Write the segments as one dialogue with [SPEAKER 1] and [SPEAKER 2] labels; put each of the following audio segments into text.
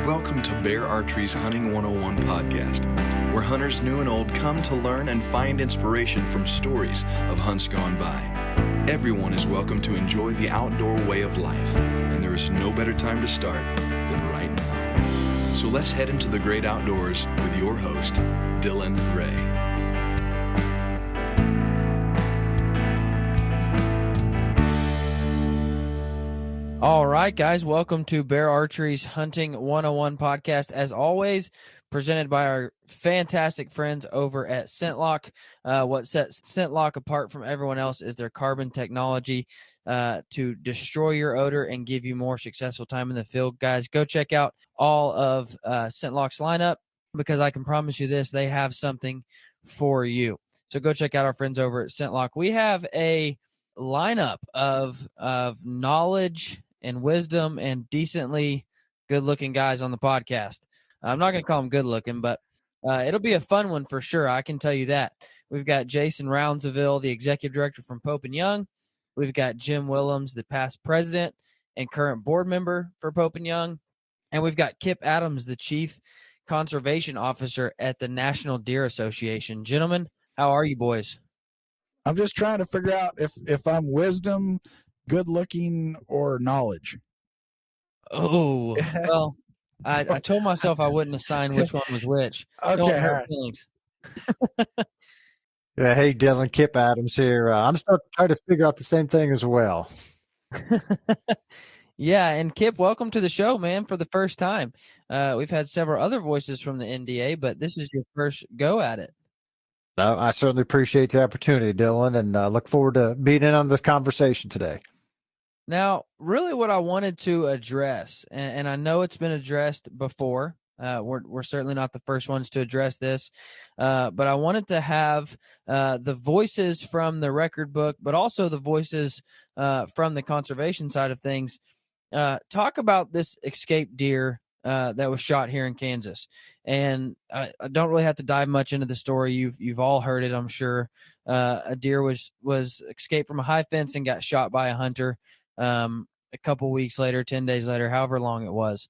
[SPEAKER 1] Welcome to Bear Archery's Hunting 101 podcast, where hunters new and old come to learn and find inspiration from stories of hunts gone by. Everyone is welcome to enjoy the outdoor way of life, and there is no better time to start than right now. So let's head into the great outdoors with your host, Dylan Ray.
[SPEAKER 2] All right, guys, welcome to Bear Archery's Hunting 101 podcast. As always, presented by our fantastic friends over at ScentLok. What sets ScentLok apart from everyone else is their carbon technology to destroy your odor and give you more successful time in the field. Guys, go check out all of ScentLok's lineup, because I can promise you this, they have something for you. So go check out our friends over at ScentLok. We have a lineup of knowledge and wisdom and decently good-looking guys on the podcast. I'm not going to call them good-looking, but it'll be a fun one for sure. I can tell you that. We've got Jason Rounsaville, the executive director from Pope & Young. We've got Jim Willems, the past president and current board member for Pope & Young. And we've got Kip Adams, the chief conservation officer at the National Deer Association. Gentlemen, how are you boys?
[SPEAKER 3] I'm just trying to figure out if I'm wisdom, good looking, or knowledge.
[SPEAKER 2] Oh, well, I told myself I wouldn't assign which one was which.
[SPEAKER 3] Okay.
[SPEAKER 2] Don't hurt feelings.
[SPEAKER 4] Yeah, hey, Dylan, Kip Adams here. I'm still trying to figure out the same thing as well.
[SPEAKER 2] Yeah, and Kip, welcome to the show, man, for the first time. We've had several other voices from the NDA, but this is your first go at it.
[SPEAKER 4] I certainly appreciate the opportunity, Dylan, and look forward to being in on this conversation today.
[SPEAKER 2] Now, really what I wanted to address, and I know it's been addressed before, we're certainly not the first ones to address this, but I wanted to have the voices from the record book, but also the voices from the conservation side of things, talk about this escaped deer that was shot here in Kansas. And I don't really have to dive much into the story. You've all heard it, I'm sure. A deer was escaped from a high fence and got shot by a hunter a couple weeks later, 10 days later, however long it was.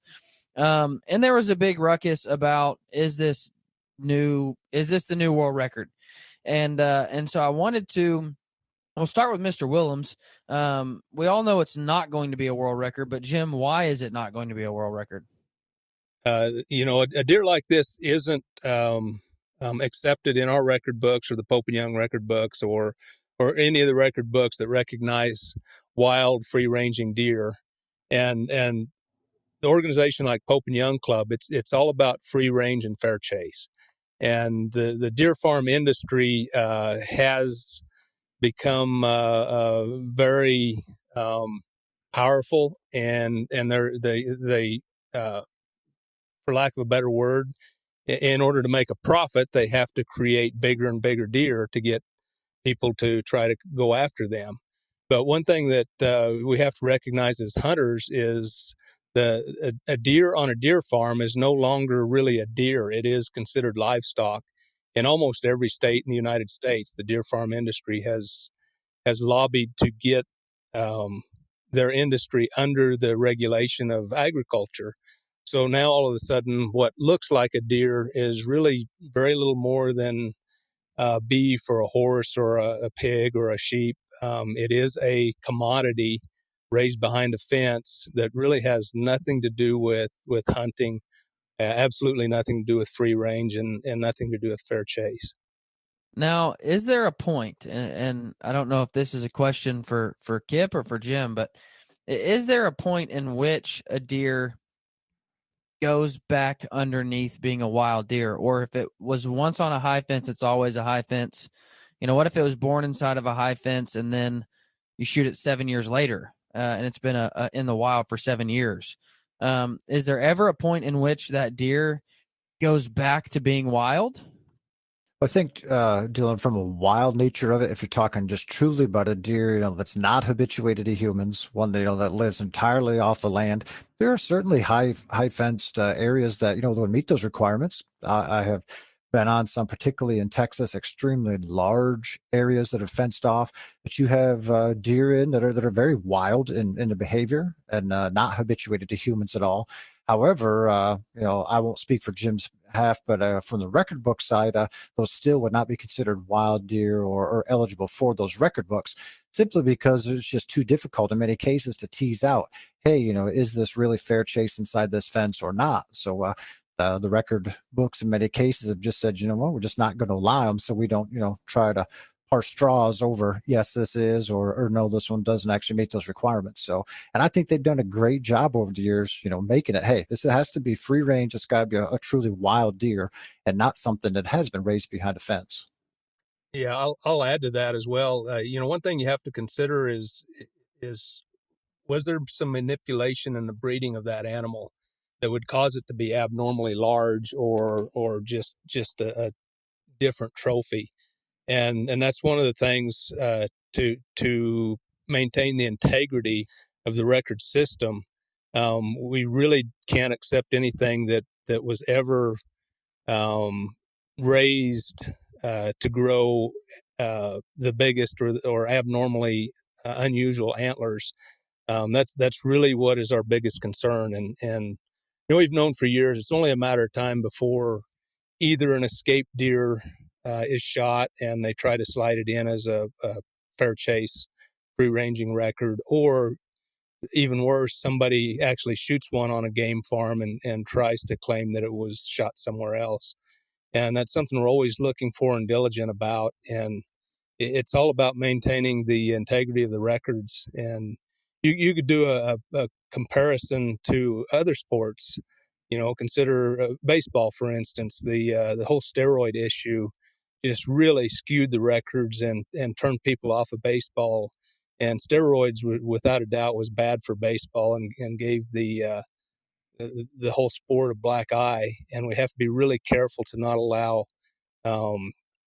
[SPEAKER 2] And there was a big ruckus about, is this the new world record? And so I wanted to, we'll start with Mr. Willems. We all know it's not going to be a world record, but Jim, why is it not going to be a world record?
[SPEAKER 5] A deer like this isn't accepted in our record books or the Pope & Young record books or any of the record books that recognize wild, free-ranging deer. And the organization like Pope & Young Club, it's all about free range and fair chase. And the deer farm industry has become very powerful, and they for lack of a better word, in order to make a profit, they have to create bigger and bigger deer to get people to try to go after them. But one thing that we have to recognize as hunters is a deer on a deer farm is no longer really a deer. It is considered livestock. In almost every state in the United States, the deer farm industry has lobbied to get their industry under the regulation of agriculture. So now all of a sudden, what looks like a deer is really very little more than beef or a horse or a pig or a sheep. It is a commodity raised behind a fence that really has nothing to do with hunting, absolutely nothing to do with free range, and nothing to do with fair chase.
[SPEAKER 2] Now, is there a point, and I don't know if this is a question for Kip or for Jim, but is there a point in which a deer goes back underneath being a wild deer? Or if it was once on a high fence, it's always a high fence? You know, what if it was born inside of a high fence and then you shoot it 7 years later and it's been in the wild for 7 years? Is there ever a point in which that deer goes back to being wild?
[SPEAKER 4] I think, Dylan, from a wild nature of it, if you're talking just truly about a deer, that's not habituated to humans, one that lives entirely off the land, there are certainly high fenced areas that would meet those requirements. I have been on some, particularly in Texas, extremely large areas that are fenced off, but you have deer in that are very wild in the behavior and not habituated to humans at all. However, I won't speak for Jim's half, but from the record book side, those still would not be considered wild deer or eligible for those record books, simply because it's just too difficult in many cases to tease out, hey, is this really fair chase inside this fence or not? So the record books in many cases have just said, we're just not going to allow them, so we don't, try to parse straws over, yes, this is, or no, this one doesn't actually meet those requirements. So, and I think they've done a great job over the years, making it, hey, this has to be free range. It's got to be a truly wild deer and not something that has been raised behind a fence.
[SPEAKER 5] Yeah, I'll add to that as well. One thing you have to consider is was there some manipulation in the breeding of that animal that would cause it to be abnormally large or just a different trophy? And that's one of the things to maintain the integrity of the record system. We really can't accept anything that was ever raised to grow the biggest or abnormally unusual antlers. That's really what is our biggest concern. And we've known for years it's only a matter of time before either an escaped deer is shot and they try to slide it in as a fair chase free ranging record, or even worse, somebody actually shoots one on a game farm and tries to claim that it was shot somewhere else. And that's something we're always looking for and diligent about. And it's all about maintaining the integrity of the records. And you could do a comparison to other sports. Consider baseball, for instance. The whole steroid issue just really skewed the records and turned people off of baseball. And steroids, without a doubt, was bad for baseball and gave the whole sport a black eye. And we have to be really careful to not allow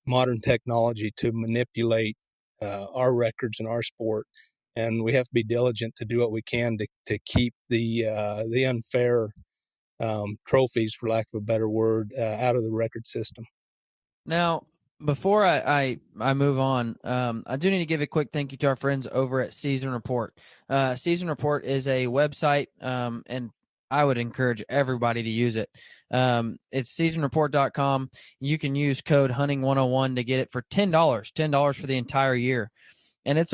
[SPEAKER 5] modern technology to manipulate our records in our sport. And we have to be diligent to do what we can to keep the unfair trophies, for lack of a better word, out of the record system.
[SPEAKER 2] Now, before I move on, I do need to give a quick thank you to our friends over at Season Report. Season Report is a website, and I would encourage everybody to use it. It's seasonreport.com. You can use code hunting101 to get it for $10 for the entire year. And it's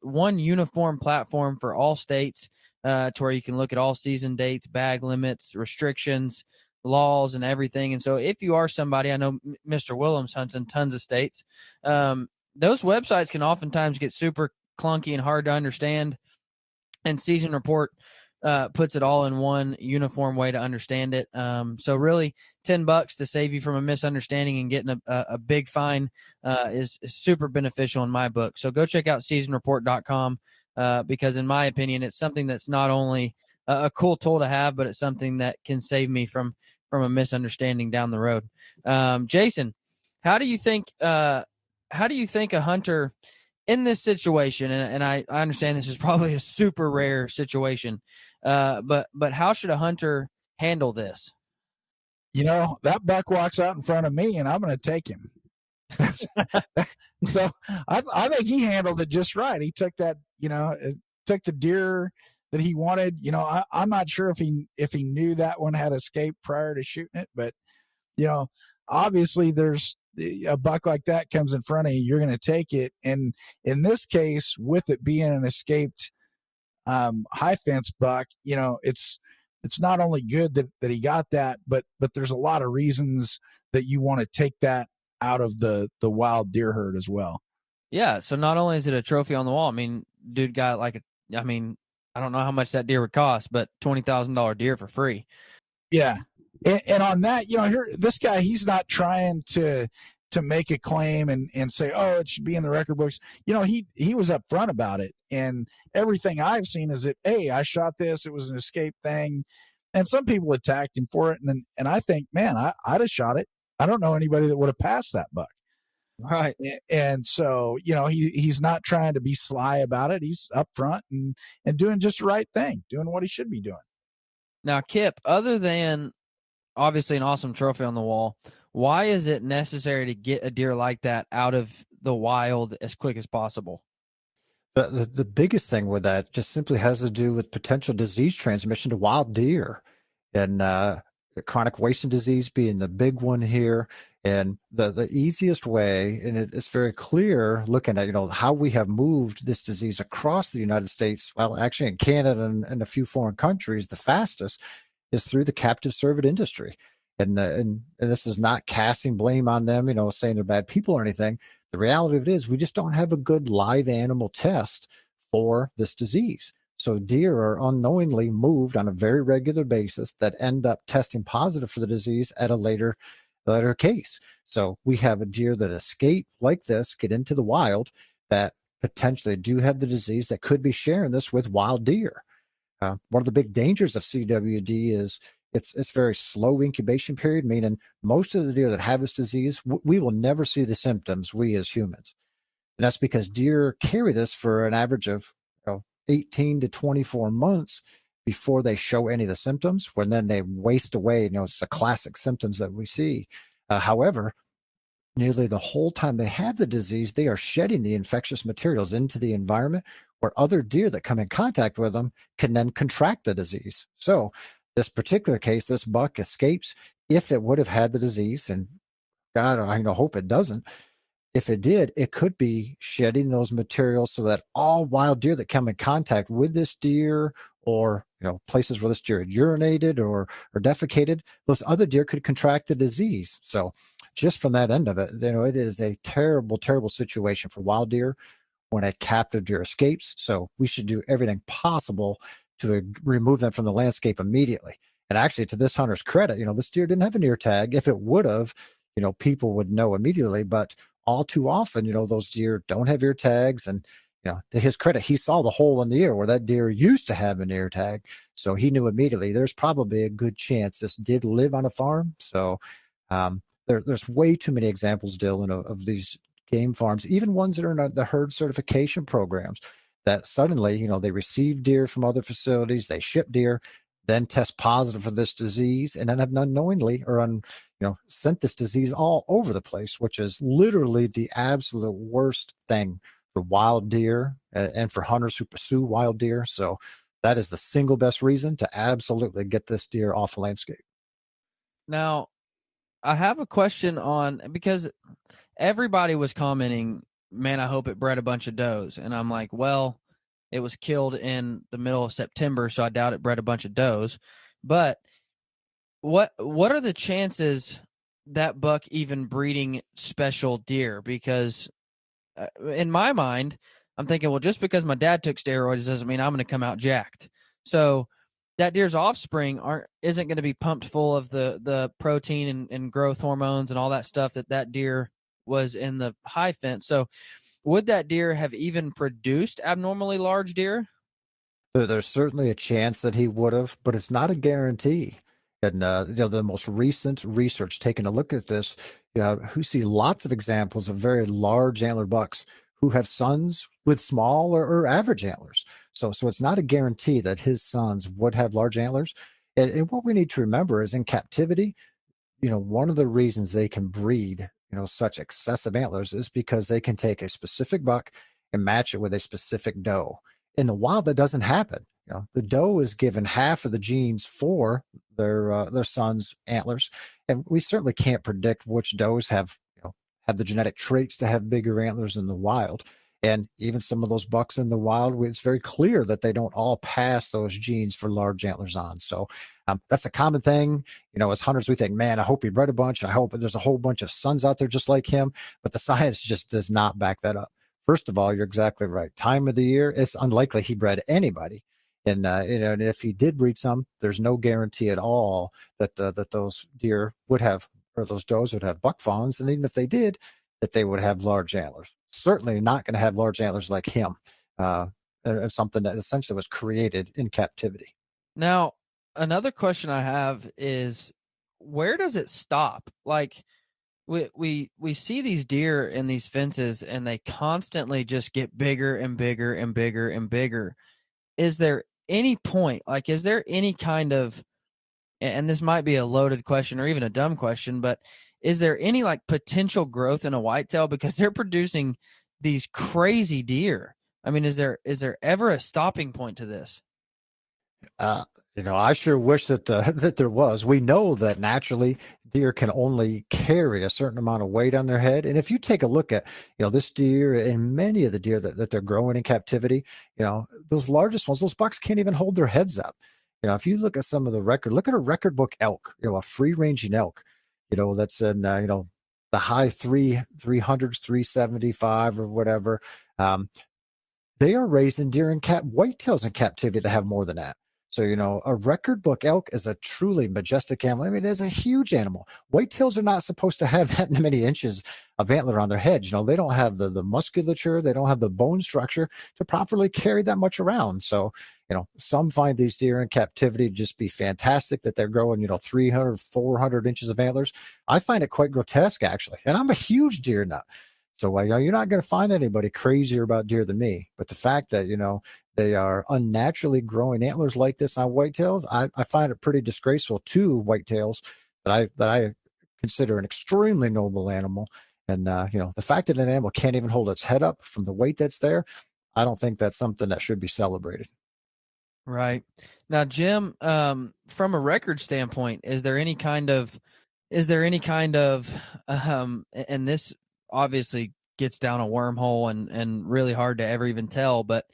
[SPEAKER 2] one uniform platform for all states, to where you can look at all season dates, bag limits, restrictions, laws, and everything. And so if you are somebody, I know Mr. Willems hunts in tons of states, those websites can oftentimes get super clunky and hard to understand. And Season Report puts it all in one uniform way to understand it. So really $10 to save you from a misunderstanding and getting a big fine is super beneficial in my book. So go check out seasonreport.com because in my opinion, it's something that's not only a cool tool to have, but it's something that can save me from a misunderstanding down the road. Jason, how do you think a hunter in this situation, and I understand this is probably a super rare situation, but how should a hunter handle this?
[SPEAKER 3] That buck walks out in front of me and I'm going to take him. So I think he handled it just right. He took that, took the deer that he wanted. I'm not sure if he knew that one had escaped prior to shooting it, but obviously there's a buck like that comes in front of you, you're going to take it. And in this case, with it being an escaped high fence buck, it's not only good that he got that, but there's a lot of reasons that you want to take that out of the wild deer herd as well.
[SPEAKER 2] Yeah. So not only is it a trophy on the wall, I mean, dude got I don't know how much that deer would cost, but $20,000 deer for free.
[SPEAKER 3] Yeah. And on that, here, this guy, he's not trying to make a claim and say, oh, it should be in the record books. He was upfront about it. And everything I've seen is that, hey, I shot this. It was an escape thing. And some people attacked him for it. And I think, man, I'd have shot it. I don't know anybody that would have passed that buck.
[SPEAKER 2] Right.
[SPEAKER 3] And so, he's not trying to be sly about it. He's upfront and doing just the right thing, doing what he should be doing.
[SPEAKER 2] Now, Kip, other than obviously an awesome trophy on the wall, why is it necessary to get a deer like that out of the wild as quick as possible?
[SPEAKER 4] The biggest thing with that just simply has to do with potential disease transmission to wild deer. and chronic wasting disease being the big one here. And the easiest way, and it's very clear looking at, how we have moved this disease across the United States, well, actually in Canada and a few foreign countries, the fastest is through the captive cervid industry. And this is not casting blame on them, saying they're bad people or anything. The reality of it is we just don't have a good live animal test for this disease. So deer are unknowingly moved on a very regular basis that end up testing positive for the disease at a later case. So we have a deer that escape like this, get into the wild, that potentially do have the disease that could be sharing this with wild deer. One of the big dangers of CWD is it's very slow incubation period, meaning most of the deer that have this disease, we will never see the symptoms, we as humans. And that's because deer carry this for an average of 18 to 24 months before they show any of the symptoms, when then they waste away. It's the classic symptoms that we see. However, nearly the whole time they have the disease, they are shedding the infectious materials into the environment, where other deer that come in contact with them can then contract the disease. So this particular case, this buck escapes. If it would have had the disease, and God, I hope it doesn't, if it did, it could be shedding those materials so that all wild deer that come in contact with this deer, or places where this deer had urinated or defecated, those other deer could contract the disease. So just from that end of it, it is a terrible, terrible situation for wild deer when a captive deer escapes. So we should do everything possible to remove them from the landscape immediately. And actually, to this hunter's credit, this deer didn't have an ear tag. If it would have, people would know immediately. But all too often, those deer don't have ear tags. And, to his credit, he saw the hole in the ear where that deer used to have an ear tag. So he knew immediately there's probably a good chance this did live on a farm. So there's way too many examples, Dylan, of these game farms, even ones that are in the herd certification programs, that suddenly, they receive deer from other facilities, they ship deer, then test positive for this disease, and then have unknowingly sent this disease all over the place, which is literally the absolute worst thing for wild deer and for hunters who pursue wild deer. So that is the single best reason to absolutely get this deer off the landscape.
[SPEAKER 2] Now, I have a question because everybody was commenting, man, I hope it bred a bunch of does. And I'm like, well, it was killed in the middle of September, so I doubt it bred a bunch of does. But what are the chances that buck even breeding special deer? Because in my mind, I'm thinking, well, just because my dad took steroids doesn't mean I'm going to come out jacked. So that deer's offspring isn't going to be pumped full of the protein and growth hormones and all that stuff that deer was in the high fence. So would that deer have even produced abnormally large deer?
[SPEAKER 4] There's certainly a chance that he would have, but it's not a guarantee. And the most recent research taking a look at this, who see lots of examples of very large antler bucks who have sons with small or average antlers. So it's not a guarantee that his sons would have large antlers. And what we need to remember is in captivity, one of the reasons they can breed, such excessive antlers is because they can take a specific buck and match it with a specific doe. In the wild, that doesn't happen. The doe is given half of the genes for their son's antlers, and we certainly can't predict which does have the genetic traits to have bigger antlers in the wild. And even some of those bucks in the wild, it's very clear that they don't all pass those genes for large antlers on. So that's a common thing. As hunters, we think, man, I hope he bred a bunch. I hope there's a whole bunch of sons out there just like him. But the science just does not back that up. First of all, you're exactly right. Time of the year, it's unlikely he bred anybody. And and if he did breed some, there's no guarantee at all that those deer would have, or those does would have buck fawns. And even if they did, that they would have large antlers. Certainly not going to have large antlers like him. Something that essentially was created in captivity.
[SPEAKER 2] Now, another question I have is, where does it stop? Like, we see these deer in these fences, and they constantly just get bigger and bigger and bigger and bigger. Is there any point, like, is there any kind of, and this might be a loaded question or even a dumb question, but is there any like potential growth in a whitetail because they're producing these crazy deer? I mean, is there ever a stopping point to this?
[SPEAKER 4] I sure wish that that there was. We know that naturally deer can only carry a certain amount of weight on their head. And if you take a look at, this deer and many of the deer that they're growing in captivity, those largest ones, those bucks can't even hold their heads up. If you look at some of the look at a record book elk, a free ranging elk, that's in, the high 300s, 375 or whatever. They are raising deer and whitetails in captivity to have more than that. So, a record book elk is a truly majestic animal. I mean, it is a huge animal. Whitetails are not supposed to have that many inches of antler on their heads. They don't have the musculature. They don't have the bone structure to properly carry that much around. So, some find these deer in captivity just be fantastic that they're growing, 300, 400 inches of antlers. I find it quite grotesque, actually. And I'm a huge deer nut. So you're not going to find anybody crazier about deer than me. But the fact that, they are unnaturally growing antlers like this on whitetails, I find it pretty disgraceful to whitetails that I consider an extremely noble animal. And, the fact that an animal can't even hold its head up from the weight that's there, I don't think that's something that should be celebrated.
[SPEAKER 2] Right. Now, Jim, from a record standpoint, is there any kind of, and this obviously gets down a wormhole and really hard to ever even tell, but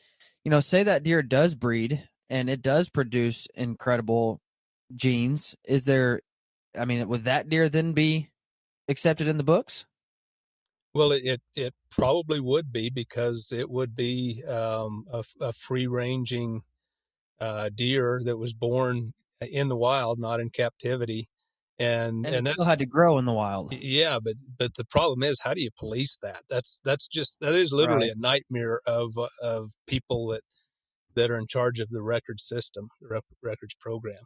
[SPEAKER 2] say that deer does breed and it does produce incredible genes. Would that deer then be accepted in the books?
[SPEAKER 5] Well, it probably would be, because it would be a free ranging deer that was born in the wild, not in captivity. And
[SPEAKER 2] it
[SPEAKER 5] that's
[SPEAKER 2] still had to grow in the wild.
[SPEAKER 5] Yeah, but the problem is, how do you police that? That is literally
[SPEAKER 2] Right.
[SPEAKER 5] a nightmare of people that are in charge of the record system, records program.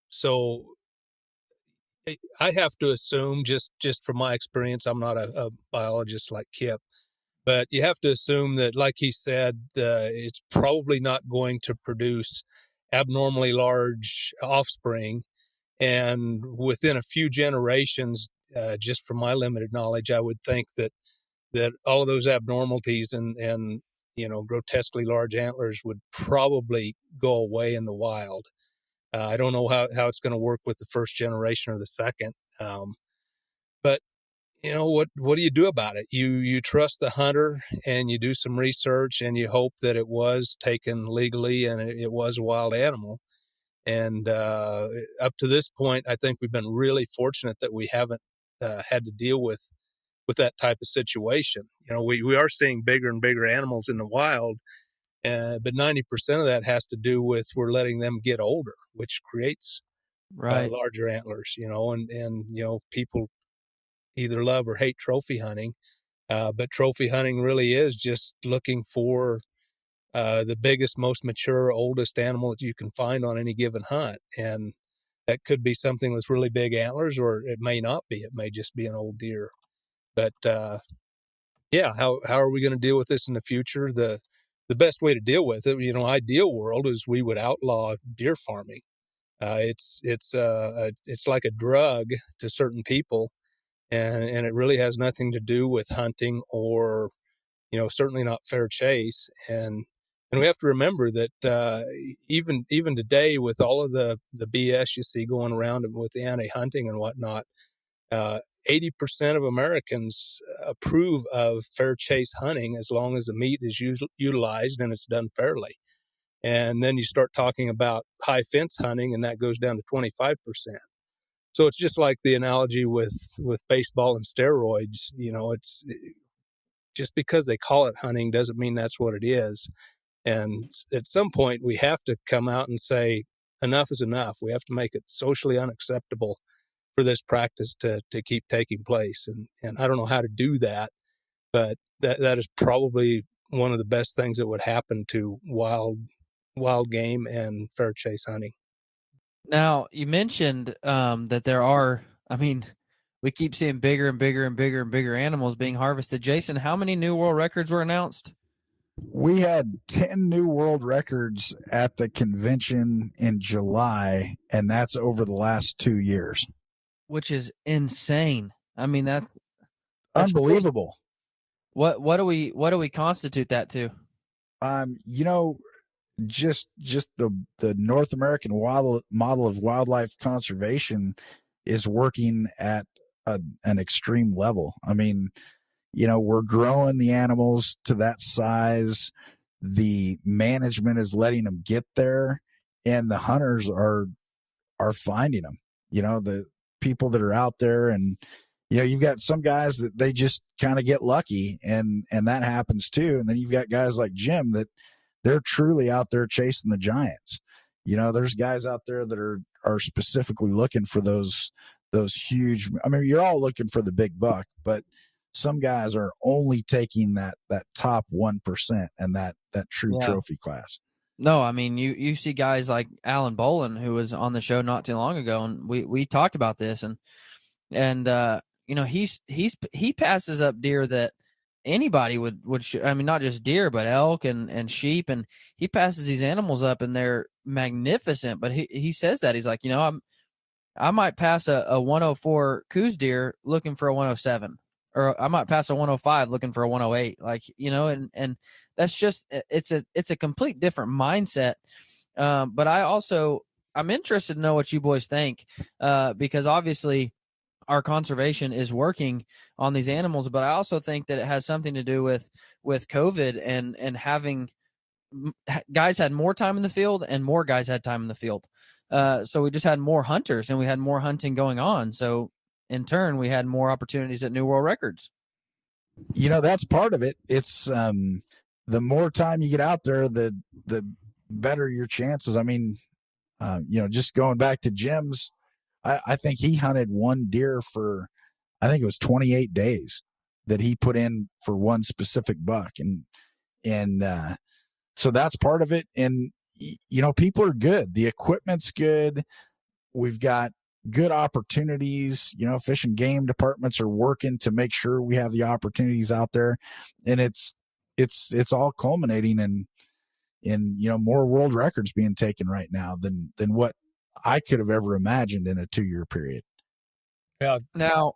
[SPEAKER 5] So I have to assume, just from my experience, I'm not a biologist like Kip, but you have to assume that, like he said, it's probably not going to produce abnormally large offspring. And within a few generations, just from my limited knowledge, I would think that all of those abnormalities and grotesquely large antlers would probably go away in the wild. I don't know how it's going to work with the first generation or the second, but what do you do about it? You trust the hunter, and you do some research, and you hope that it was taken legally and it was a wild animal. And up to this point, I think we've been really fortunate that we haven't had to deal with that type of situation. We are seeing bigger and bigger animals in the wild, but 90% of that has to do with we're letting them get older, which creates larger antlers. And people either love or hate trophy hunting, but trophy hunting really is just looking for the biggest, most mature, oldest animal that you can find on any given hunt. And that could be something with really big antlers, or it may not be. It may just be an old deer. But how are we going to deal with this in the future? The best way to deal with it, ideal world, is we would outlaw deer farming. It's like a drug to certain people, and it really has nothing to do with hunting, or certainly not fair chase. And we have to remember that even today, with all of the BS you see going around with the anti-hunting and whatnot, 80% of Americans approve of fair chase hunting as long as the meat is utilized and it's done fairly. And then you start talking about high fence hunting, and that goes down to 25%. So it's just like the analogy with baseball and steroids. It's just because they call it hunting doesn't mean that's what it is. And at some point, we have to come out and say, enough is enough. We have to make it socially unacceptable for this practice to keep taking place. And I don't know how to do that, but that is probably one of the best things that would happen to wild game and fair chase hunting.
[SPEAKER 2] Now, you mentioned that there are, we keep seeing bigger and bigger and bigger and bigger animals being harvested. Jason, how many new world records were announced?
[SPEAKER 3] We had 10 new world records at the convention in July, and that's over the last 2 years.
[SPEAKER 2] Which is insane. That's
[SPEAKER 3] unbelievable.
[SPEAKER 2] What do we constitute that to?
[SPEAKER 3] just the North American model of wildlife conservation is working at an extreme level. I mean, we're growing the animals to that size. The management is letting them get there, and the hunters are finding them. The people that are out there, and you've got some guys that they just kind of get lucky, and that happens too. And then you've got guys like Jim that they're truly out there chasing the giants. There's guys out there that are specifically looking for those huge. I mean, you're all looking for the big buck, but some guys are only taking that top 1% and that true trophy class. No,
[SPEAKER 2] I mean, you see guys like Alan Bolin, who was on the show not too long ago, and we talked about this, and he passes up deer that anybody would I mean, not just deer, but elk and sheep, and he passes these animals up, and they're magnificent. But he says that he's like, I might pass a 104 Coues deer looking for a 107, or I might pass a 105 looking for a 108, and that's just, it's a complete different mindset. But I'm interested to know what you boys think, because obviously our conservation is working on these animals, but I also think that it has something to do with COVID and having guys had more time in the field and more guys had time in the field. So we just had more hunters and we had more hunting going on. So in turn, we had more opportunities at new world records.
[SPEAKER 3] That's part of it. It's the more time you get out there, the better your chances. I mean, just going back to Jim's, I think he hunted one deer for, I think it was 28 days that he put in for one specific buck. And so that's part of it. And, people are good. The equipment's good. We've got good opportunities. Fish and game departments are working to make sure we have the opportunities out there. And it's all culminating in more world records being taken right now than what I could have ever imagined in a 2-year period.
[SPEAKER 5] Yeah.
[SPEAKER 2] Now,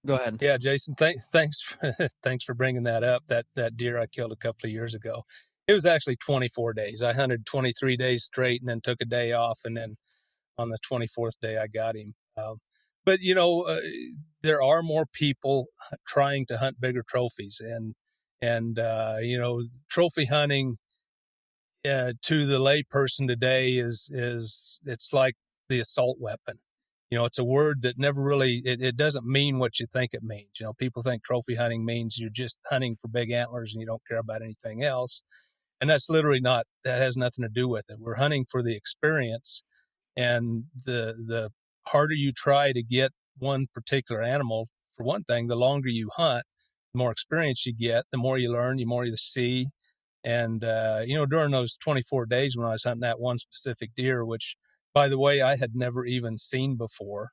[SPEAKER 2] go ahead.
[SPEAKER 5] Yeah, Jason, thanks for bringing that up. That deer I killed a couple of years ago. It was actually 24 days. I hunted 23 days straight and then took a day off. And then on the 24th day, I got him. But there are more people trying to hunt bigger trophies, and trophy hunting to the lay person today is it's like the assault weapon. It's a word that never really, it doesn't mean what you think it means. People think trophy hunting means you're just hunting for big antlers and you don't care about anything else. And that's literally not, that has nothing to do with it. We're hunting for the experience, and the harder you try to get one particular animal, for one thing, the longer you hunt, the more experience you get, the more you learn, the more you see. And, during those 24 days when I was hunting that one specific deer, which, by the way, I had never even seen before.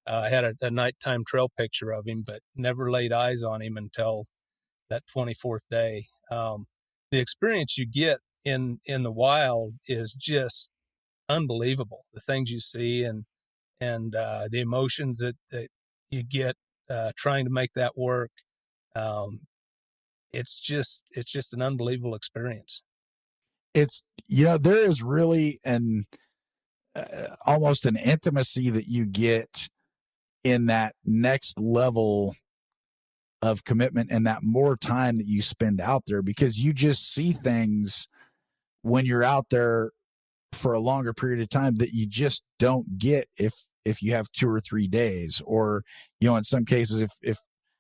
[SPEAKER 5] I had a nighttime trail picture of him, but never laid eyes on him until that 24th day. The experience you get in the wild is just unbelievable. The things you see and the emotions that you get trying to make that work. It's just an unbelievable experience.
[SPEAKER 3] It's, there is really almost an intimacy that you get in that next level of commitment and that more time that you spend out there, because you just see things when you're out there for a longer period of time that you just don't get if you have 2 or 3 days, or, in some cases, if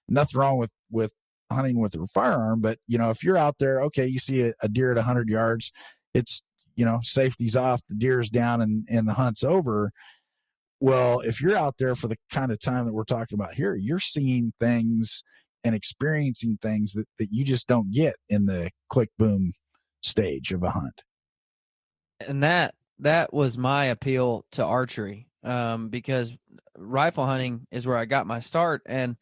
[SPEAKER 3] nothing wrong with hunting with a firearm, but if you're out there, okay, you see a deer at 100 yards, it's, safety's off, the deer's down and the hunt's over. Well, if you're out there for the kind of time that we're talking about here, you're seeing things and experiencing things that you just don't get in the click boom stage of a hunt.
[SPEAKER 2] And that was my appeal to archery, because rifle hunting is where I got my start. And,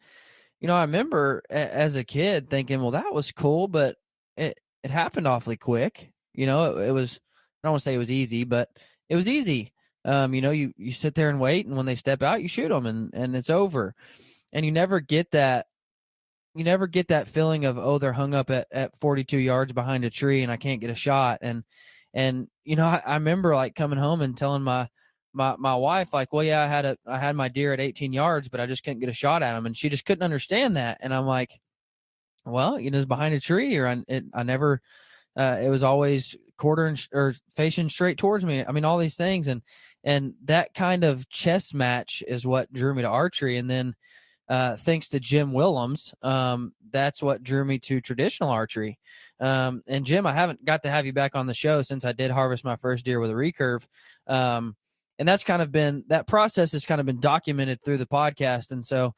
[SPEAKER 2] I remember as a kid thinking, well, that was cool, but it happened awfully quick. It was, I don't want to say it was easy, but it was easy. You sit there and wait, and when they step out, you shoot them and it's over. And you never get that feeling of, oh, they're hung up at 42 yards behind a tree and I can't get a shot. And And I remember like coming home and telling my wife, like, well, yeah, I had my deer at 18 yards, but I just couldn't get a shot at him, and she just couldn't understand that. And I'm like, well, it's behind a tree, or I never. It was always quartering or facing straight towards me. I mean, all these things, and that kind of chess match is what drew me to archery. And then, thanks to Jim Willems, that's what drew me to traditional archery. And Jim, I haven't got to have you back on the show since I did harvest my first deer with a recurve. And that's kind of been, that process has kind of been documented through the podcast. And so,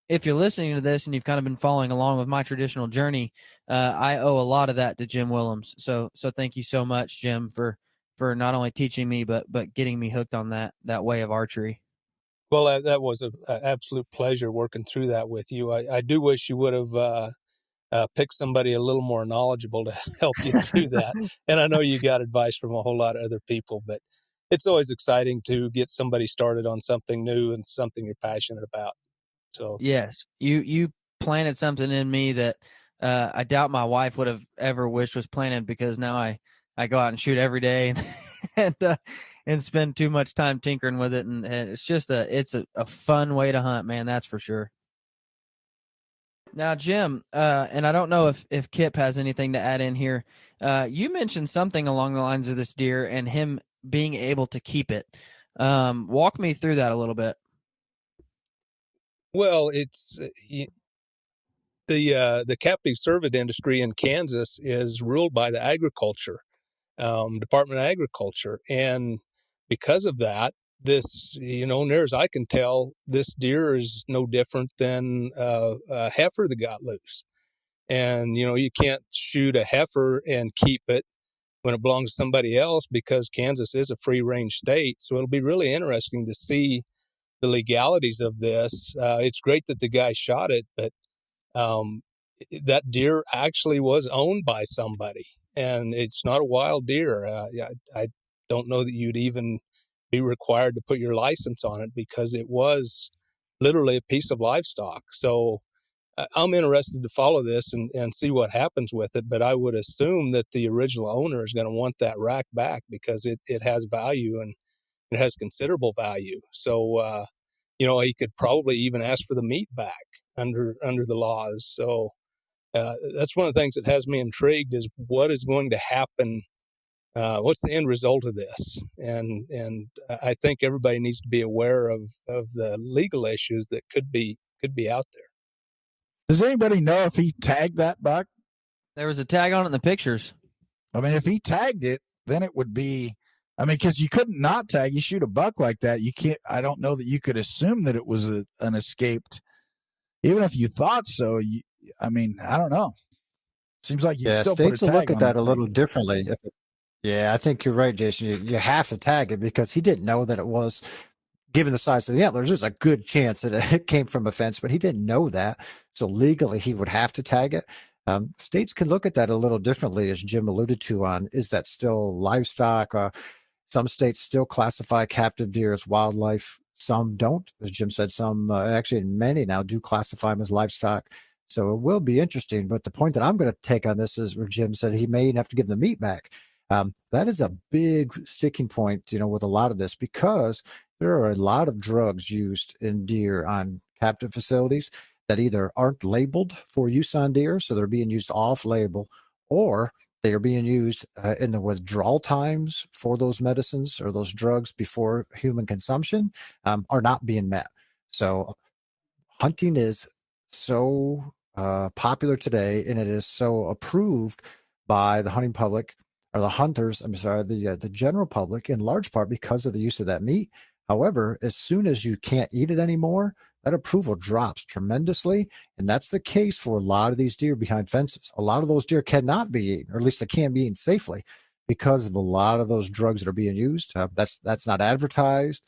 [SPEAKER 2] if you're listening to this and you've kind of been following along with my traditional journey, I owe a lot of that to Jim Willems. So thank you so much, Jim, for not only teaching me, but getting me hooked on that way of archery.
[SPEAKER 5] Well, that was an absolute pleasure working through that with you. I do wish you would have picked somebody a little more knowledgeable to help you through that. And I know you got advice from a whole lot of other people, but it's always exciting to get somebody started on something new and something you're passionate about. So
[SPEAKER 2] yes, you planted something in me that I doubt my wife would have ever wished was planted, because now I go out and shoot every day and spend too much time tinkering with it, and it's just a fun way to hunt, man. That's for sure. Now, Jim, and I don't know if Kip has anything to add in here. You mentioned something along the lines of this deer and him being able to keep it. Walk me through that a little bit.
[SPEAKER 5] Well, it's the captive cervid industry in Kansas is ruled by the agriculture Department of Agriculture, and because of that, this near as I can tell, this deer is no different than a heifer that got loose. And you can't shoot a heifer and keep it when it belongs to somebody else, because Kansas is a free range state. So it'll be really interesting to see the legalities of this. It's great that the guy shot it, but that deer actually was owned by somebody, and it's not a wild deer. I don't know that you'd even be required to put your license on it, because it was literally a piece of livestock. So I'm interested to follow this and see what happens with it, but I would assume that the original owner is going to want that rack back, because it has value, and it has considerable value. So he could probably even ask for the meat back under the laws. So that's one of the things that has me intrigued, is what is going to happen. What's the end result of this? And I think everybody needs to be aware of the legal issues that could be out there.
[SPEAKER 3] Does anybody know if he tagged that buck?
[SPEAKER 2] There was a tag on it in the pictures.
[SPEAKER 3] I mean, if he tagged it, then it would be, I mean, because you couldn't not tag. You shoot a buck like that, you can't, I don't know that you could assume that it was an escaped. Even if you thought so, I mean, I don't know. Seems like you still
[SPEAKER 4] states
[SPEAKER 3] put a
[SPEAKER 4] will
[SPEAKER 3] tag
[SPEAKER 4] look at
[SPEAKER 3] on
[SPEAKER 4] that
[SPEAKER 3] it.
[SPEAKER 4] a little differently. Yeah, I think you're right, Jason. You have to tag it, because he didn't know that it was, given the size of the antlers, there's a good chance that it came from a fence, but he didn't know that. So legally, he would have to tag it. States can look at that a little differently, as Jim alluded to on, is that still livestock? Some states still classify captive deer as wildlife. Some don't. As Jim said, some, actually many now, do classify them as livestock. So it will be interesting. But the point that I'm going to take on this is where Jim said he may have to give the meat back. That is a big sticking point, with a lot of this, because there are a lot of drugs used in deer on captive facilities that either aren't labeled for use on deer, so they're being used off label, or they are being used in the withdrawal times for those medicines or those drugs before human consumption are not being met. So hunting is so popular today, and it is so approved by the hunting public, or the hunters, the general public, in large part because of the use of that meat. However, as soon as you can't eat it anymore, that approval drops tremendously. And that's the case for a lot of these deer behind fences. A lot of those deer cannot be eaten, or at least they can't be eaten safely, because of a lot of those drugs that are being used. That's not advertised,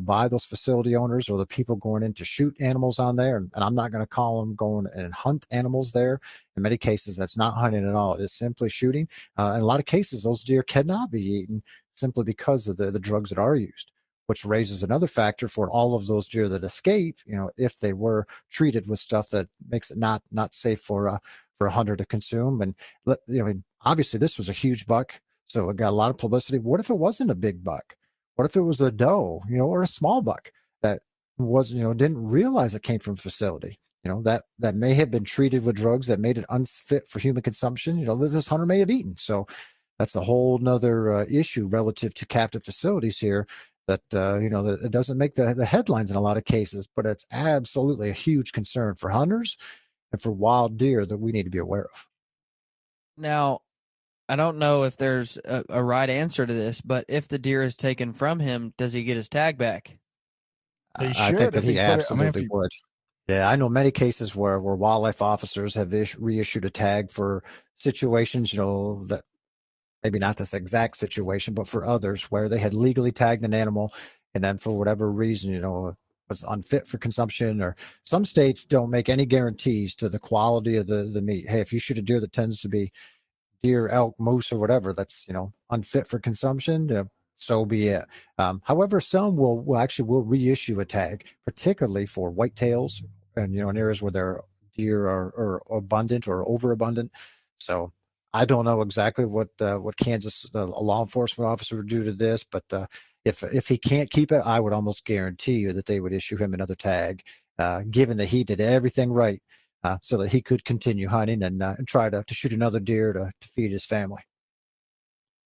[SPEAKER 4] by those facility owners or the people going in to shoot animals on there. And I'm not going to call them going and hunt animals there. In many cases, that's not hunting at all. It's simply shooting. In a lot of cases, those deer cannot be eaten simply because of the drugs that are used, which raises another factor for all of those deer that escape, if they were treated with stuff that makes it not safe for a hunter to consume. And, obviously this was a huge buck. So it got a lot of publicity. What if it wasn't a big buck? What if it was a doe, or a small buck that was, didn't realize it came from a facility? That may have been treated with drugs that made it unfit for human consumption. That this hunter may have eaten. So that's a whole nother issue relative to captive facilities here. That that it doesn't make the headlines in a lot of cases, but it's absolutely a huge concern for hunters and for wild deer that we need to be aware of.
[SPEAKER 2] Now, I don't know if there's a right answer to this, but if the deer is taken from him, does he get his tag back?
[SPEAKER 3] He
[SPEAKER 4] I think
[SPEAKER 3] should
[SPEAKER 4] that
[SPEAKER 3] if
[SPEAKER 4] he
[SPEAKER 3] he put it. I mean,
[SPEAKER 4] absolutely would. Yeah, I know many cases where wildlife officers have reissued a tag for situations, that maybe not this exact situation, but for others where they had legally tagged an animal and then for whatever reason, was unfit for consumption. Or some states don't make any guarantees to the quality of the meat. Hey, if you shoot a deer that tends to be deer, elk, moose, or whatever that's unfit for consumption, so be it. However, some will reissue a tag, particularly for whitetails and in areas where their deer are abundant or overabundant. So I don't know exactly what Kansas a law enforcement officer would do to this, but if he can't keep it, I would almost guarantee you that they would issue him another tag, given that he did everything right. So that he could continue hunting and try to shoot another deer to feed his family.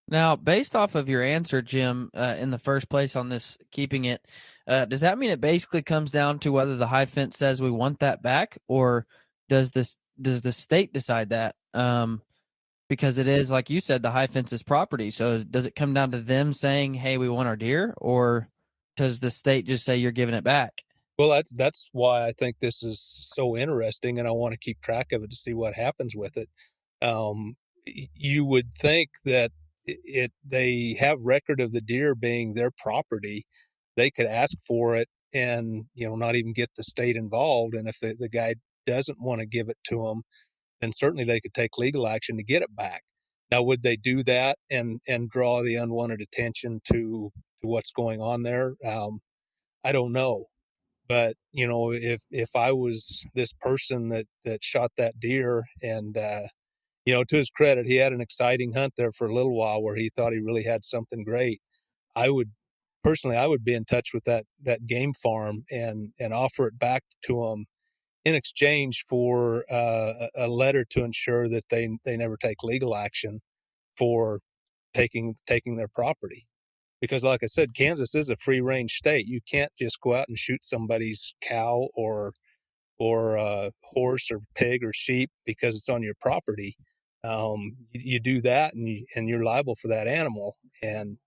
[SPEAKER 2] Now, based off of your answer, Jim, in the first place on this keeping it, does that mean it basically comes down to whether the hide fence says we want that back, or does the state decide that? Because it is, like you said, the hide fence is property. So does it come down to them saying, "Hey, we want our deer," or does the state just say you're giving it back?
[SPEAKER 5] Well, that's why I think this is so interesting, and I want to keep track of it to see what happens with it. You would think that they have record of the deer being their property. They could ask for it and not even get the state involved. And if the guy doesn't want to give it to them, then certainly they could take legal action to get it back. Now, would they do that and draw the unwanted attention to what's going on there? I don't know. But if I was this person that shot that deer, and to his credit, he had an exciting hunt there for a little while where he thought he really had something great. I would be in touch with that game farm and offer it back to them in exchange for a letter to ensure that they never take legal action for taking their property. Because like I said, Kansas is a free range state. You can't just go out and shoot somebody's cow or horse or pig or sheep because it's on your property. You do that and you're liable for that animal. And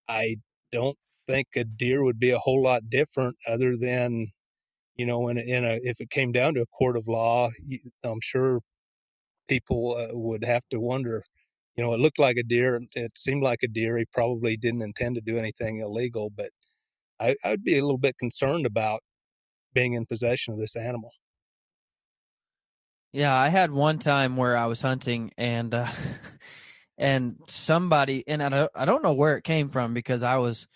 [SPEAKER 5] I don't think a deer would be a whole lot different, other than, if it came down to a court of law, I'm sure people would have to wonder, it looked like a deer. It seemed like a deer. He probably didn't intend to do anything illegal, but I'd be a little bit concerned about being in possession of this animal.
[SPEAKER 2] Yeah, I had one time where I was hunting and and somebody, and I don't know where it came from because I was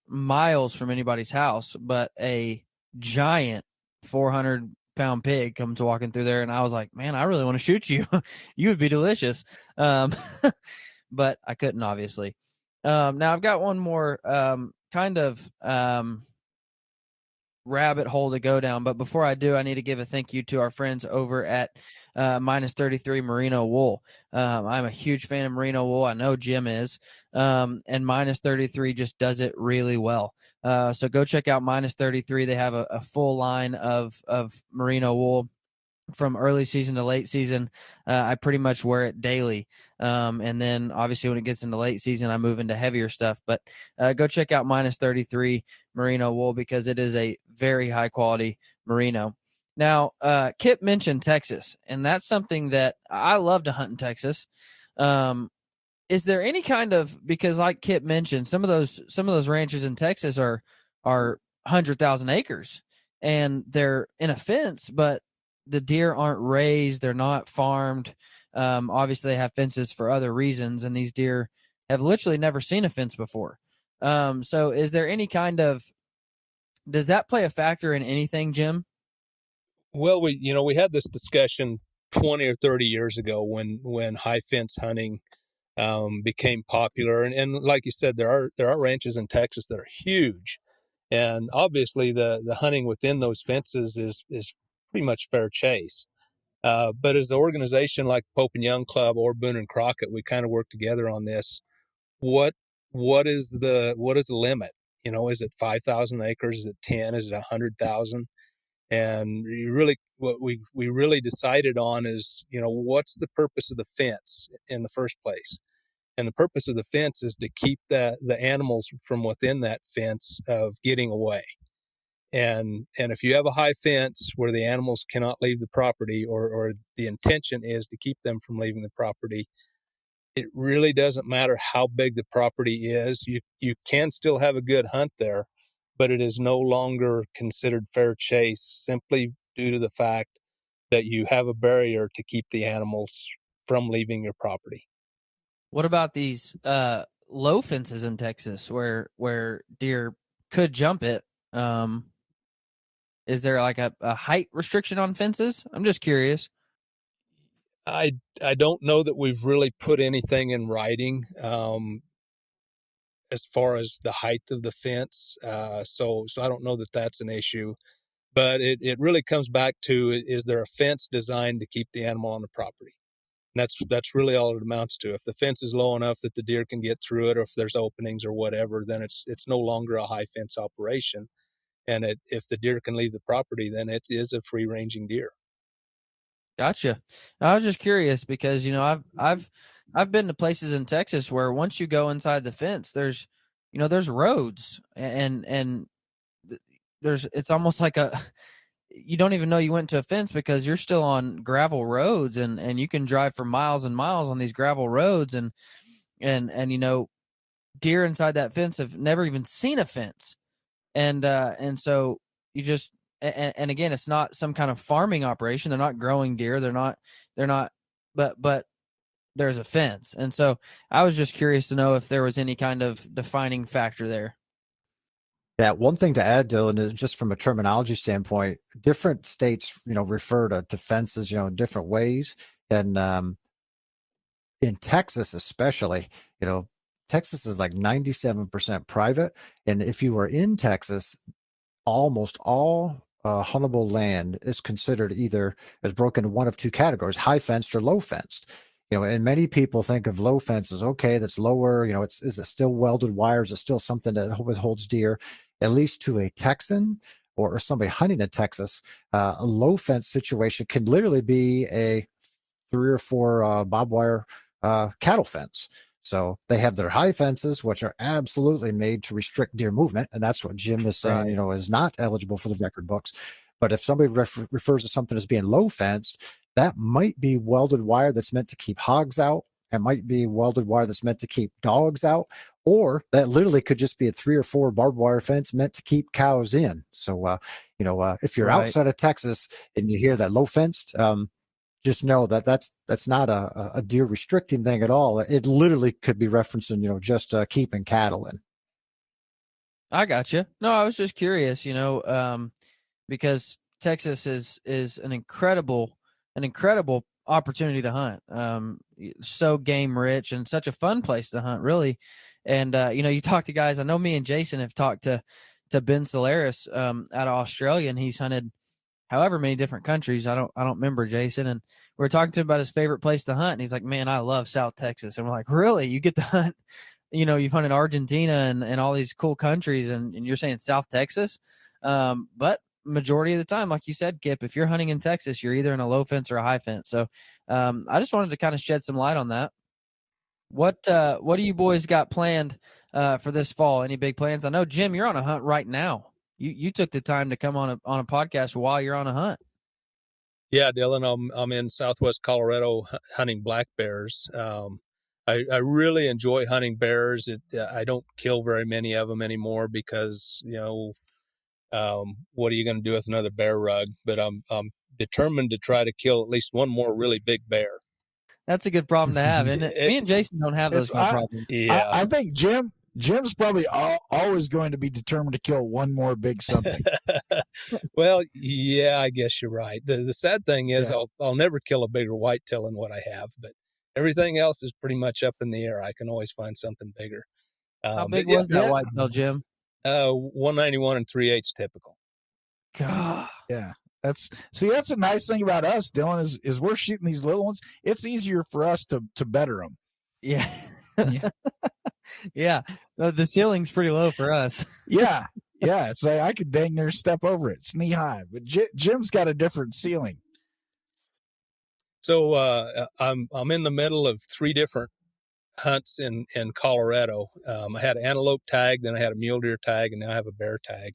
[SPEAKER 2] miles from anybody's house, but a giant 400-pound pig comes walking through there, and I was like, man, I really want to shoot you. You would be delicious. But I couldn't, obviously. Now I've got one more kind of rabbit hole to go down, but before I do, I need to give a thank you to our friends over at Minus 33 Merino Wool. I'm a huge fan of Merino Wool. I know Jim is, and Minus 33 just does it really well. So go check out Minus 33. They have a full line of Merino Wool from early season to late season. I pretty much wear it daily. And then obviously when it gets into late season, I move into heavier stuff, but go check out Minus 33 Merino Wool because it is a very high quality merino. Now, Kip mentioned Texas, and that's something that I love to hunt in Texas. Is there any kind of, because like Kip mentioned, some of those ranches in Texas are 100,000 acres and they're in a fence, but the deer aren't raised, they're not farmed. Obviously they have fences for other reasons, and these deer have literally never seen a fence before. So is there any kind of, does that play a factor in anything, Jim?
[SPEAKER 5] Well, we had this discussion 20 or 30 years ago when high fence hunting became popular. And like you said, there are ranches in Texas that are huge. And obviously the hunting within those fences is pretty much fair chase. But as an organization like Pope and Young Club or Boone and Crockett, we kind of work together on this. What is the limit? You know, is it 5,000 acres? Is it 10? Is it 100,000? And what we really decided on is, you know, what's the purpose of the fence in the first place? And the purpose of the fence is to keep the animals from within that fence of getting away. And if you have a high fence where the animals cannot leave the property, or the intention is to keep them from leaving the property, it really doesn't matter how big the property is. You can still have a good hunt there, but it is no longer considered fair chase simply due to the fact that you have a barrier to keep the animals from leaving your property.
[SPEAKER 2] What about these low fences in Texas where deer could jump it? Is there like a height restriction on fences? I'm just curious.
[SPEAKER 5] I don't know that we've really put anything in writing as far as the height of the fence. So I don't know that that's an issue. But it really comes back to, is there a fence designed to keep the animal on the property? And that's really all it amounts to. If the fence is low enough that the deer can get through it, or if there's openings or whatever, then it's no longer a high fence operation. And if the deer can leave the property, then it is a free ranging deer.
[SPEAKER 2] Gotcha. I was just curious because, you know, I've been to places in Texas where once you go inside the fence, there's roads and it's almost like you don't even know you went to a fence because you're still on gravel roads and you can drive for miles and miles on these gravel roads and you know, deer inside that fence have never even seen a fence. And so you just, and again, it's not some kind of farming operation. They're not growing deer. They're not, but there's a fence. And so I was just curious to know if there was any kind of defining factor there.
[SPEAKER 4] Yeah, one thing to add, Dylan, is just from a terminology standpoint, different states, you know, refer to fences, you know, in different ways. And in Texas, especially, you know, Texas is like 97% private. And if you are in Texas, almost all huntable land is considered either as broken into one of two categories: high fenced or low fenced. You know, and many people think of low fence as, okay, that's lower. You know, is it still welded wire? Is it still something that holds deer? At least to a Texan or somebody hunting in Texas, a low fence situation can literally be a 3 or 4 barbed wire cattle fence. So they have their high fences, which are absolutely made to restrict deer movement. And that's what Jim is saying, you know, is not eligible for the record books. But if somebody refers to something as being low fenced, that might be welded wire that's meant to keep hogs out. It might be welded wire that's meant to keep dogs out, or that literally could just be a 3 or 4 barbed wire fence meant to keep cows in. So, you know, if you're outside of Texas and you hear that low fenced, just know that that's not a deer restricting thing at all. It literally could be referencing, you know, just keeping cattle in.
[SPEAKER 2] I got you. No, I was just curious, you know, because Texas is an incredible opportunity to hunt. So game rich and such a fun place to hunt, really. And you know, you talk to guys. I know me and Jason have talked to Ben Solaris out of Australia, and he's hunted however many different countries. I don't remember Jason. And we were talking to him about his favorite place to hunt, and he's like, "Man, I love South Texas." And we're like, "Really? You get to hunt? You know, you've hunted Argentina and all these cool countries, and you're saying South Texas?" But majority of the time, like you said, Kip, if you're hunting in Texas, you're either in a low fence or a high fence. So I just wanted to kind of shed some light on that. What do you boys got planned for this fall? Any big plans? I know, Jim, you're on a hunt right now. You took the time to come on a podcast while you're on a hunt.
[SPEAKER 5] Yeah, Dylan, I'm in Southwest Colorado hunting black bears. I really enjoy hunting bears. I don't kill very many of them anymore because, you know, what are you going to do with another bear rug? But I'm determined to try to kill at least one more really big bear.
[SPEAKER 2] That's a good problem to have, isn't it? Me and Jason don't have those kind of problems.
[SPEAKER 3] Yeah, I think Jim's probably always going to be determined to kill one more big something.
[SPEAKER 5] Well, yeah, I guess you're right. The sad thing is, I'll never kill a bigger whitetail than what I have. But Everything else is pretty much up in the air. I can always find something bigger.
[SPEAKER 2] How
[SPEAKER 5] But
[SPEAKER 2] big
[SPEAKER 5] yeah,
[SPEAKER 2] was that whitetail, Jim?
[SPEAKER 5] 191 and 3/8 typical.
[SPEAKER 2] God.
[SPEAKER 3] Yeah. That's a nice thing about us, Dylan, is we're shooting these little ones. It's easier for us to better them.
[SPEAKER 2] Yeah.
[SPEAKER 3] Yeah.
[SPEAKER 2] Yeah. The ceiling's pretty low for us.
[SPEAKER 3] Yeah. Yeah. It's like I could dang near step over it. It's knee high. But Jim's got a different ceiling.
[SPEAKER 5] So I'm in the middle of 3 different hunts in Colorado. I had an antelope tag, then I had a mule deer tag, and now I have a bear tag.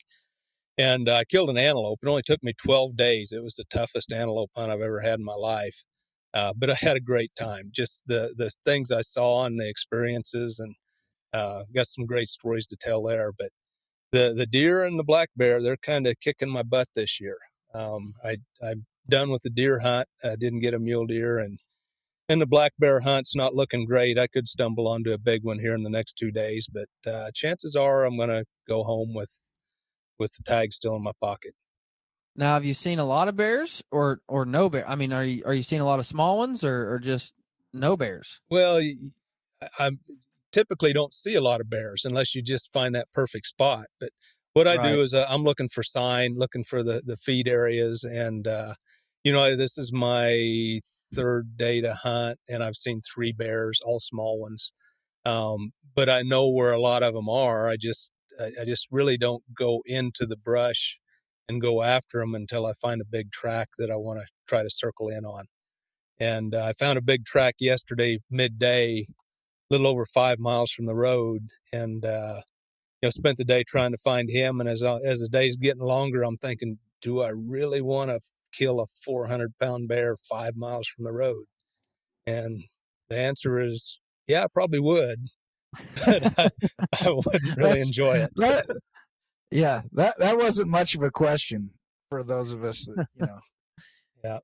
[SPEAKER 5] And I killed an antelope. It only took me 12 days. It was the toughest antelope hunt I've ever had in my life. But I had a great time. Just the things I saw and the experiences, and got some great stories to tell there. But the deer and the black bear, they're kind of kicking my butt this year. I'm done with the deer hunt. I didn't get a mule deer, and the black bear hunt's not looking great. I could stumble onto a big one here in the next 2 days, but chances are I'm going to go home with the tag still in my pocket.
[SPEAKER 2] Now, have you seen a lot of bears or no bear? I mean, are you seeing a lot of small ones or just no bears?
[SPEAKER 5] Well, I typically don't see a lot of bears unless you just find that perfect spot. But what I do is I'm looking for sign, looking for the feed areas. And, this is my 3rd day to hunt, and I've seen 3 bears, all small ones. But I know where a lot of them are. I just really don't go into the brush and go after them until I find a big track that I want to try to circle in on. And I found a big track yesterday midday, a little over 5 miles from the road, and spent the day trying to find him. And as the day's getting longer, I'm thinking, do I really want to kill a 400-pound bear 5 miles from the road? And the answer is, yeah, I probably would. But I wouldn't really enjoy it.
[SPEAKER 3] That wasn't much of a question for those of us that,
[SPEAKER 5] Yeah.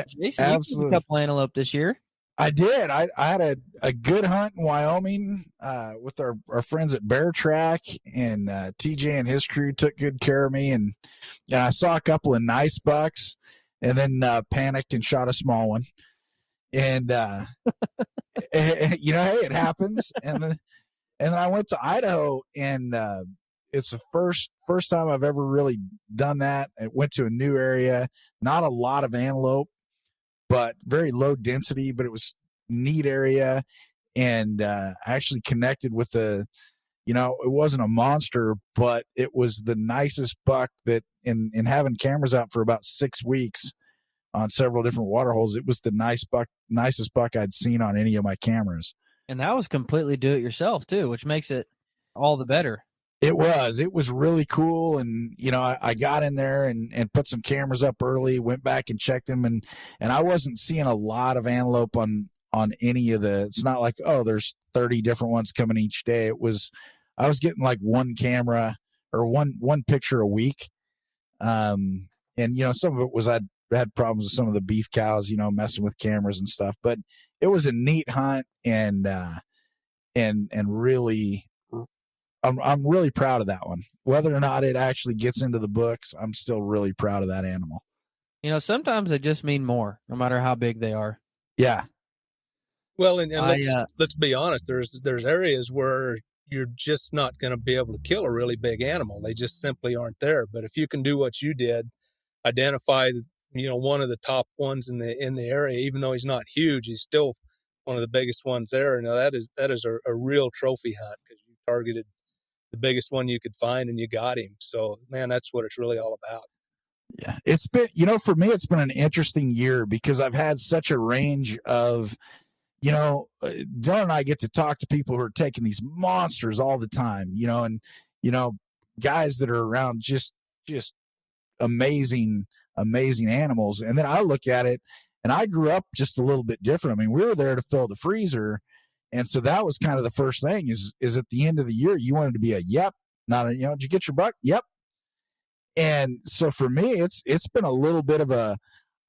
[SPEAKER 2] Jason,
[SPEAKER 3] Absolutely.
[SPEAKER 2] you picked up antelope this year.
[SPEAKER 3] I did. I had a good hunt in Wyoming with our friends at Bear Track, and TJ and his crew took good care of me, and I saw a couple of nice bucks, and then panicked and shot a small one. And hey, it happens. And then I went to Idaho, and it's the first time I've ever really done that. I went to a new area, not a lot of antelope, but very low density, but it was a neat area. And I actually connected with it wasn't a monster, but it was the nicest buck that in having cameras out for about 6 weeks on several different water holes, it was the nicest buck I'd seen on any of my cameras.
[SPEAKER 2] And that was completely do it yourself too, which makes it all the better.
[SPEAKER 3] It was really cool. And, I got in there and put some cameras up early, went back and checked them. And I wasn't seeing a lot of antelope on any of it's not like, oh, there's 30 different ones coming each day. I was getting like one camera or one picture a week. And, some of it was, I had problems with some of the beef cows, messing with cameras and stuff, but it was a neat hunt, and really, I'm really proud of that one. Whether or not it actually gets into the books, I'm still really proud of that animal.
[SPEAKER 2] Sometimes they just mean more, no matter how big they are.
[SPEAKER 3] Yeah.
[SPEAKER 5] Well, and let's be honest. There's areas where you're just not going to be able to kill a really big animal. They just simply aren't there. But if you can do what you did, identify, one of the top ones in the area, even though he's not huge, he's still one of the biggest ones there. Now that is a real trophy hunt, because you targeted the biggest one you could find and you got him. So, man, that's what it's really all about.
[SPEAKER 3] Yeah. It's been, for me, it's been an interesting year because I've had such a range of, Dylan and I get to talk to people who are taking these monsters all the time, and, guys that are around just amazing animals. And then I look at it, and I grew up just a little bit different. I mean, we were there to fill the freezer. And so that was kind of the first thing is at the end of the year, you wanted to be a yep, not a, did you get your buck? Yep. And so for me, it's been a little bit of a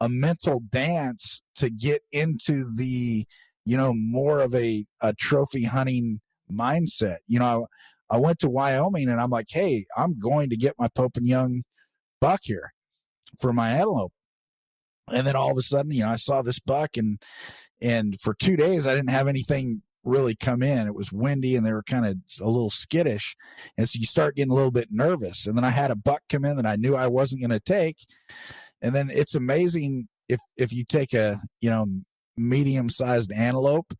[SPEAKER 3] mental dance to get into the, more of a trophy hunting mindset. I went to Wyoming, and I'm like, hey, I'm going to get my Pope and Young buck here for my antelope. And then all of a sudden, I saw this buck, and And for 2 days, I didn't have anything really come in. It was windy and they were kind of a little skittish. And so you start getting a little bit nervous. And then I had a buck come in that I knew I wasn't going to take. And then it's amazing if you take a, medium-sized antelope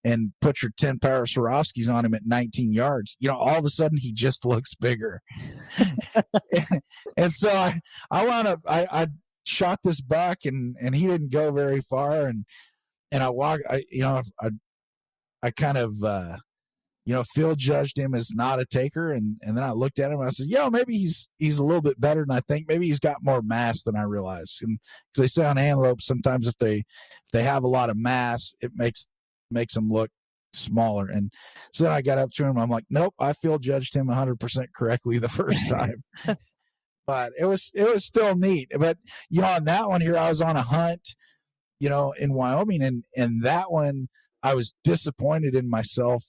[SPEAKER 3] and put your 10 power Swarovskis on him at 19 yards, all of a sudden he just looks bigger. And so I wound up, I shot this buck and he didn't go very far. And I walked, I kind of, field judged him as not a taker. And then I looked at him and I said, maybe he's a little bit better than I think. Maybe he's got more mass than I realized. And because they say on antelope, sometimes if they have a lot of mass, it makes them look smaller. And so then I got up to him. I'm like, nope, I field judged him 100% correctly the first time. But it was still neat. But, on that one here, I was on a hunt, in Wyoming. And that one, I was disappointed in myself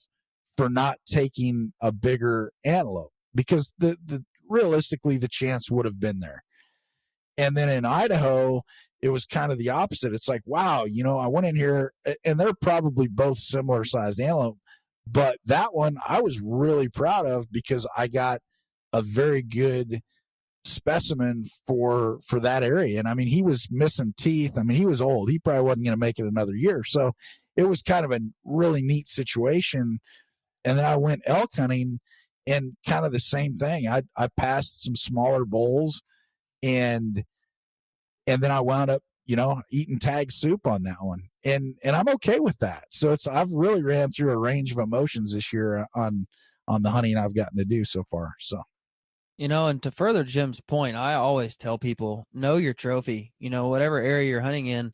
[SPEAKER 3] for not taking a bigger antelope because the realistically the chance would have been there. And then in Idaho, it was kind of the opposite. It's like, wow, I went in here and they're probably both similar sized antelope, but that one I was really proud of because I got a very good specimen for that area. And I mean, he was missing teeth. I mean, he was old. He probably wasn't going to make it another year. So it was kind of a really neat situation. And then I went elk hunting and kind of the same thing. I passed some smaller bulls and then I wound up, eating tag soup on that one. And I'm okay with that. So I've really ran through a range of emotions this year on the hunting I've gotten to do so far. So,
[SPEAKER 2] and to further Jim's point, I always tell people, know your trophy, whatever area you're hunting in.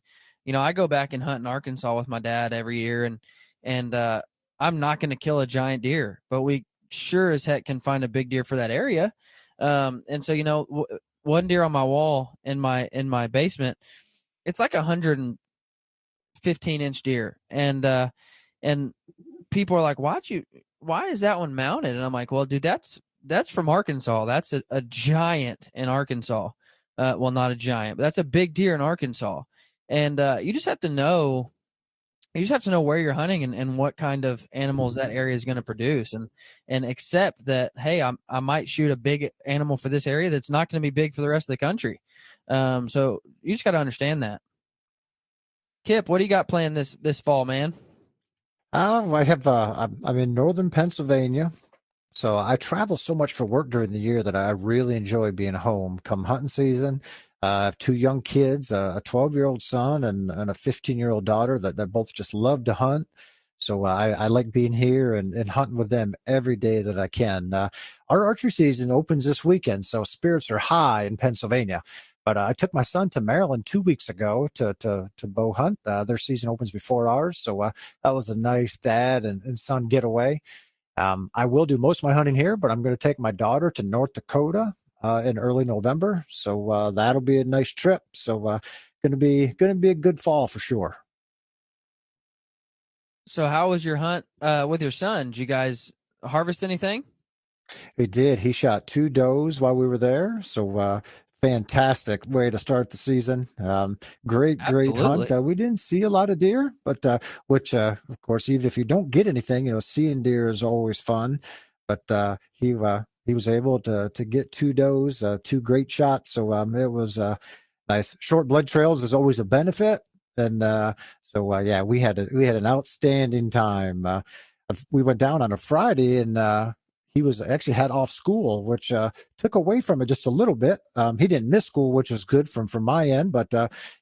[SPEAKER 2] I go back and hunt in Arkansas with my dad every year and I'm not going to kill a giant deer, but we sure as heck can find a big deer for that area. And so, one deer on my wall in my basement, it's like 115-inch deer. And people are like, why is that one mounted? And I'm like, well, dude, that's from Arkansas. That's a giant in Arkansas. Well, not a giant, but that's a big deer in Arkansas. And you just have to know where you're hunting and what kind of animals that area is going to produce and accept that, hey, I might shoot a big animal for this area that's not going to be big for the rest of the country. So you just got to understand that. Kip, what do you got planned this fall, man?
[SPEAKER 4] I have I'm in northern Pennsylvania. So I travel so much for work during the year that I really enjoy being home come hunting season. I have 2 young kids, a 12-year-old son and a 15-year-old daughter that both just love to hunt. So I like being here and hunting with them every day that I can. Our archery season opens this weekend, so spirits are high in Pennsylvania. But I took my son to Maryland 2 weeks ago to bow hunt. Their season opens before ours, so that was a nice dad and son getaway. I will do most of my hunting here, but I'm going to take my daughter to North Dakota in early November. So that'll be a nice trip. So going to be a good fall for sure.
[SPEAKER 2] So how was your hunt with your son? Did you guys harvest anything?
[SPEAKER 4] He did. He shot 2 does while we were there. So fantastic way to start the season. Great hunt. We didn't see a lot of deer, but which of course, even if you don't get anything, seeing deer is always fun. But he was able to get 2 does, 2 great shots. So it was nice. Short blood trails is always a benefit. And yeah, we had an outstanding time. We went down on a Friday and he was actually had off school, which took away from it just a little bit. He didn't miss school, which was good from my end, but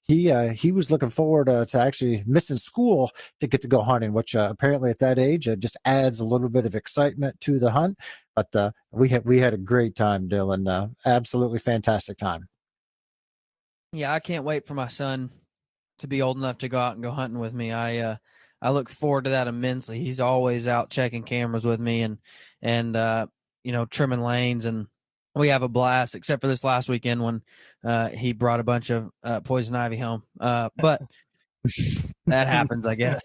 [SPEAKER 4] he was looking forward to actually missing school to get to go hunting, which apparently at that age just adds a little bit of excitement to the hunt. But we had a great time, Dylan. Absolutely fantastic time.
[SPEAKER 2] Yeah, I can't wait for my son to be old enough to go out and go hunting with me. I look forward to that immensely. He's always out checking cameras with me and trimming lanes, and we have a blast, except for this last weekend when he brought a bunch of poison ivy home. But that happens, I guess.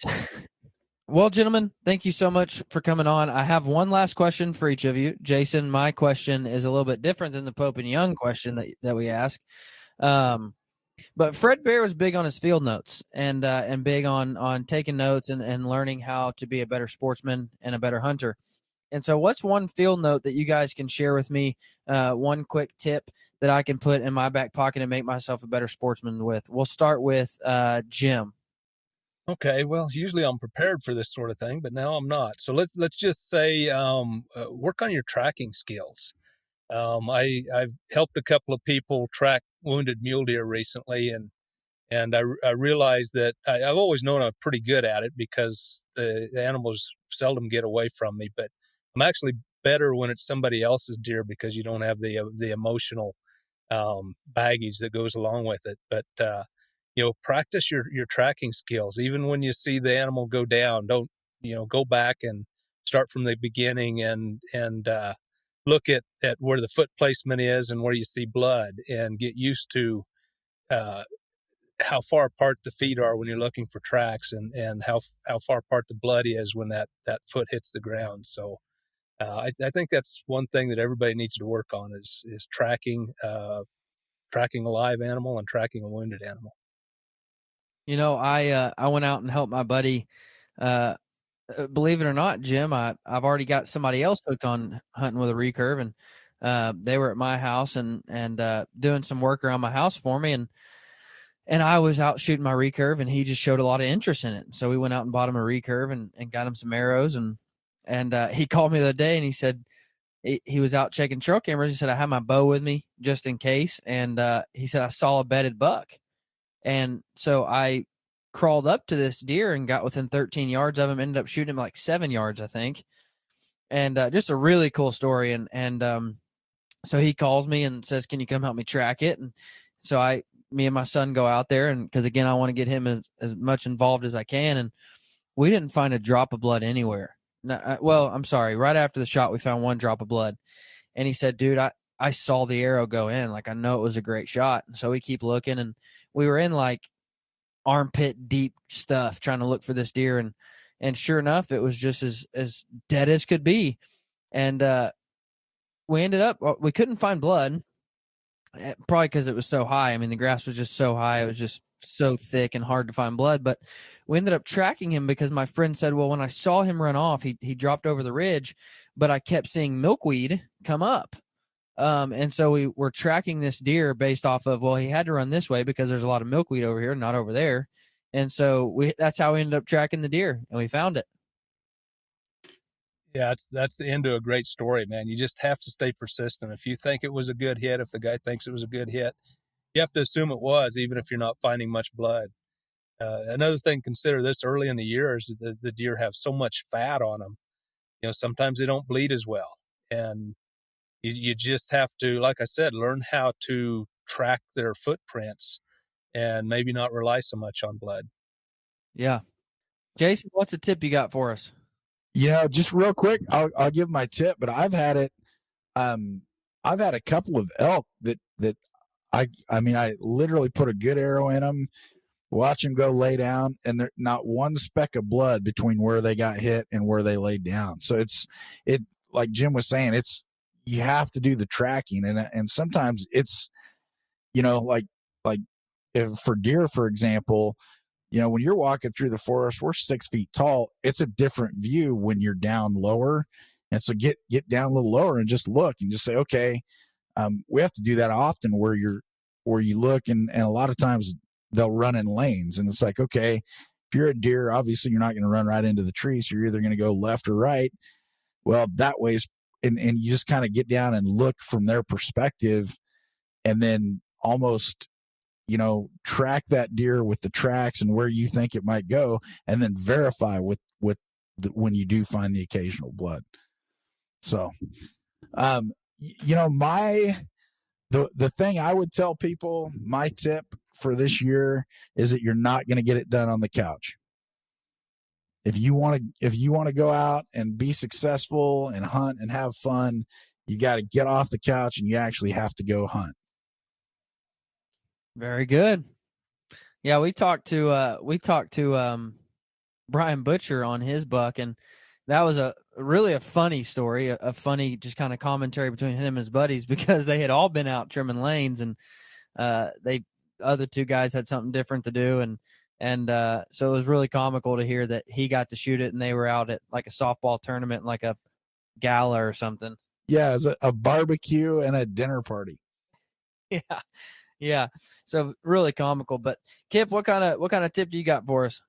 [SPEAKER 2] Well, gentlemen, thank you so much for coming on. I have one last question for each of you. Jason, my question is a little bit different than the Pope and Young question that we ask. But Fred Bear was big on his field notes and big on taking notes and learning how to be a better sportsman and a better hunter. And so what's one field note that you guys can share with me, one quick tip that I can put in my back pocket and make myself a better sportsman with? We'll start with Jim.
[SPEAKER 5] Okay, well, usually I'm prepared for this sort of thing, but now I'm not. So let's just say work on your tracking skills. I've helped a couple of people track wounded mule deer recently, and I realized that I've always known I'm pretty good at it because the animals seldom get away from me. But I'm actually better when it's somebody else's deer because you don't have the emotional baggage that goes along with it. But practice your tracking skills. Even when you see the animal go down, don't go back and start from the beginning and look at where the foot placement is and where you see blood, and get used to how far apart the feet are when you're looking for tracks, and how far apart the blood is when that foot hits the ground. So I think that's one thing that everybody needs to work on is tracking a live animal and tracking a wounded animal.
[SPEAKER 2] I went out and helped my buddy. Believe it or not, Jim, I've already got somebody else hooked on hunting with a recurve, and they were at my house and doing some work around my house for me, and I was out shooting my recurve, and he just showed a lot of interest in it. So we went out and bought him a recurve and got him some arrows, and he called me the other day, and he said he was out checking trail cameras. He said, I had my bow with me just in case, and he said I saw a bedded buck. And so I crawled up to this deer and got within 13 yards of him, ended up shooting him like 7 yards, I think. And just a really cool story. And so he calls me and says, can you come help me track it? And so me and my son go out there, and because again, I want to get him as much involved as I can. And we didn't find a drop of blood anywhere. Well, I'm sorry. Right after the shot, we found one drop of blood. And he said, dude, I saw the arrow go in. Like, I know it was a great shot. And so we keep looking, and we were in like armpit deep stuff trying to look for this deer. And sure enough, it was just as dead as could be. And we ended up, we couldn't find blood, probably because it was so high. I mean, the grass was just so high. It was just so thick and hard to find blood. But we ended up tracking him because my friend said, well, when I saw him run off, he dropped over the ridge, but I kept seeing milkweed come up. And so we were tracking this deer based off of, well, he had to run this way because there's a lot of milkweed over here, not over there. And so that's how we ended up tracking the deer, and we found it.
[SPEAKER 5] Yeah, that's the end of a great story, man. You just have to stay persistent. If you think it was a good hit, if the guy thinks it was a good hit, you have to assume it was, even if you're not finding much blood. Another thing, consider this early in the year is the deer have so much fat on them. Sometimes they don't bleed as well. And you just have to, like I said, learn how to track their footprints and maybe not rely so much on blood.
[SPEAKER 2] Yeah. Jason, what's a tip you got for us?
[SPEAKER 3] Just real quick, I'll give my tip, but I've had it. I've had a couple of elk that I literally put a good arrow in them, watch them go lay down, and there's not one speck of blood between where they got hit and where they laid down. So it like Jim was saying, you have to do the tracking, and sometimes it's, like if for deer, for example, when you're walking through the forest, we're 6 feet tall. It's a different view when you're down lower. And so get down a little lower and just look and just say, okay, we have to do that often where you look, and a lot of times they'll run in lanes, and it's like, okay, if you're a deer, obviously you're not going to run right into the tree. So you're either going to go left or right. Well, that way, and you just kind of get down and look from their perspective, and then almost, track that deer with the tracks and where you think it might go, and then verify when you do find the occasional blood. So, the thing I would tell people, my tip for this year is that you're not going to get it done on the couch. If you want to go out and be successful and hunt and have fun, you got to get off the couch and you actually have to go hunt.
[SPEAKER 2] Very good. Yeah, we talked to Brian Butcher on his buck, and that was really a funny story, a funny just kind of commentary between him and his buddies, because they had all been out trimming lanes, and they the other two guys had something different to do, and so it was really comical to hear that he got to shoot it and they were out at like a softball tournament, like a gala or something.
[SPEAKER 3] Yeah, it was a barbecue and a dinner party.
[SPEAKER 2] Yeah. So really comical. But Kip, what kind of tip do you got for us?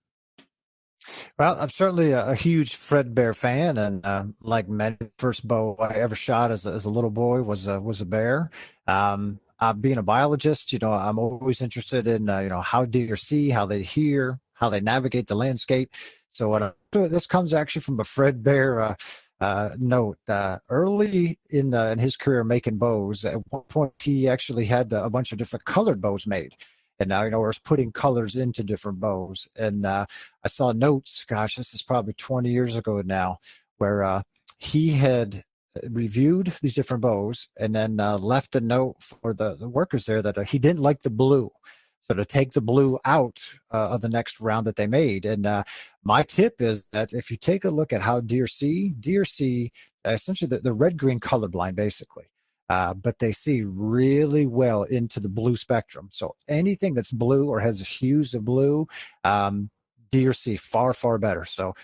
[SPEAKER 4] Well, I'm certainly a huge Fred Bear fan, and like many, first bow I ever shot as a little boy was a bear. Being a biologist, I'm always interested in how deer see, how they hear, how they navigate the landscape. So this comes actually from a Fred Bear note. Early in his career making bows, at one point he actually had a bunch of different colored bows made. And now, we're putting colors into different bows. And I saw notes, gosh, this is probably 20 years ago now, where he had reviewed these different bows and then left a note for the workers there that he didn't like the blue. So to take the blue out of the next round that they made. And my tip is that if you take a look at how deer see essentially the red-green colorblind, basically. But they see really well into the blue spectrum. So anything that's blue or has hues of blue, deer see far, far better. So,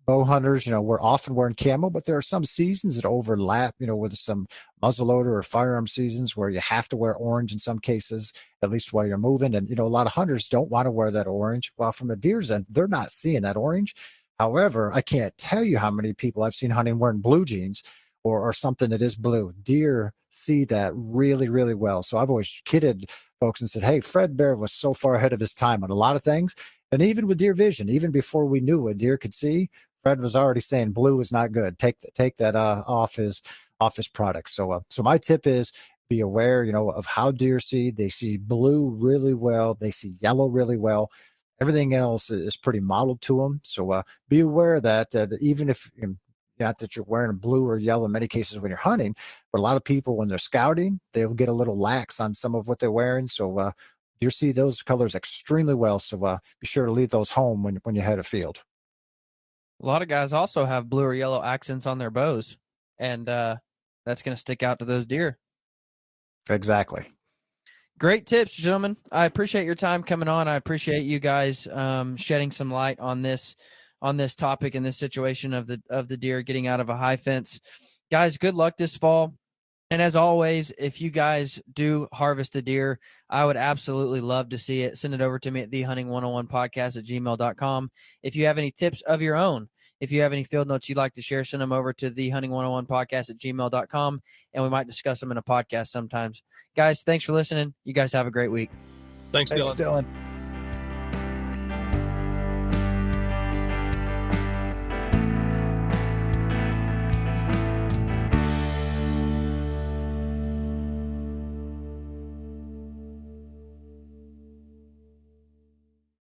[SPEAKER 4] bow hunters, we're often wearing camo, but there are some seasons that overlap, with some muzzleloader or firearm seasons where you have to wear orange in some cases, at least while you're moving. And, a lot of hunters don't want to wear that orange. While from a deer's end, they're not seeing that orange. However, I can't tell you how many people I've seen hunting wearing blue jeans or something that is blue. Deer see that really, really well. So I've always kidded folks and said, hey, Fred Bear was so far ahead of his time on a lot of things. And even with deer vision, even before we knew what deer could see, Fred was already saying blue is not good. Take that off his product. So my tip is be aware, of how deer see. They see blue really well. They see yellow really well. Everything else is pretty modeled to them. So be aware that even if not that you're wearing blue or yellow in many cases when you're hunting, but a lot of people, when they're scouting, they'll get a little lax on some of what they're wearing. So deer see those colors extremely well. So be sure to leave those home when you head afield.
[SPEAKER 2] A lot of guys also have blue or yellow accents on their bows, and that's going to stick out to those deer.
[SPEAKER 4] Exactly.
[SPEAKER 2] Great tips, gentlemen. I appreciate your time coming on. I appreciate you guys shedding some light on this topic and this situation of the deer getting out of a high fence. Guys, good luck this fall. And as always, if you guys do harvest a deer, I would absolutely love to see it. Send it over to me at thehunting101podcast@gmail.com. If you have any tips of your own, if you have any field notes you'd like to share, send them over to thehunting101podcast@gmail.com, and we might discuss them in a podcast sometimes. Guys, thanks for listening. You guys have a great week.
[SPEAKER 5] Thanks, Dylan.
[SPEAKER 3] Dylan.